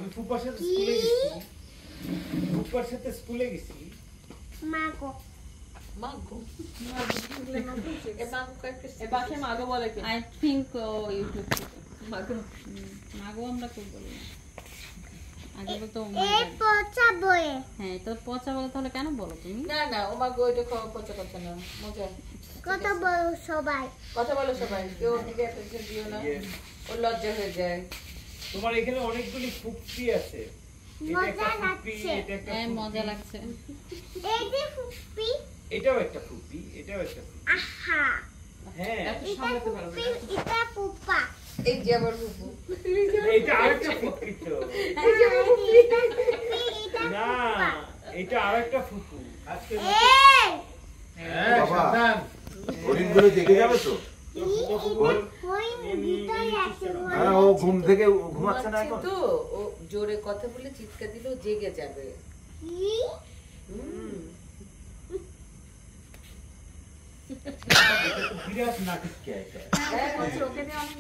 আমি ফুপার সাথে স্কুলে গেছি। ফুপার সাথে স্কুলে গেছি। মাগো মাগো এ মাগো কাকে এ বাসে মাগো বলে কি? আই থিংক ইউটিউব মাগো মাগো আমরা খুব বলি না। আগে বলতো এ পচা বয়ে হ্যাঁ তো পচা বলে তাহলে কেন বলো তুমি? না না ও মাগো এটা খাওয়া পচা কথা না মজা কত বড় সবাই কথা বলো সবাই কেউ দিকে অ্যাটেনশন দিও না ও লজ্জা হয়ে যায় তোমার এখানে অনেকগুলি ফুপি আছে। মজা লাগছে হ্যাঁ মজা লাগছে। এই যে ফুপি এটাও একটা ফুপি, এটাও একটা ফুপি। আহা হ্যাঁ এত এটা সামলাতে পারবে ফুপি না। এটা পুপা এই যে আমার ফুপু এটা আরেকটা ফুপি তো। এই যে ফুপি এটা না, এটা আরেকটা ফুপু। আজকে এই হ্যাঁ, বাবা। সাবধান। হরিণগুলো দেখে যাবে তো? ওই ভিতরে আছে হ্যাঁ, ও ঘুম থেকে ঘুমাচ্ছে না এখন? তো ও জোরে কথা বলে চিৎকার দিলেও জেগে যাবে কি বিরাট নাটক কে এটা? হ্যাঁ ওকে দিয়ে অনেক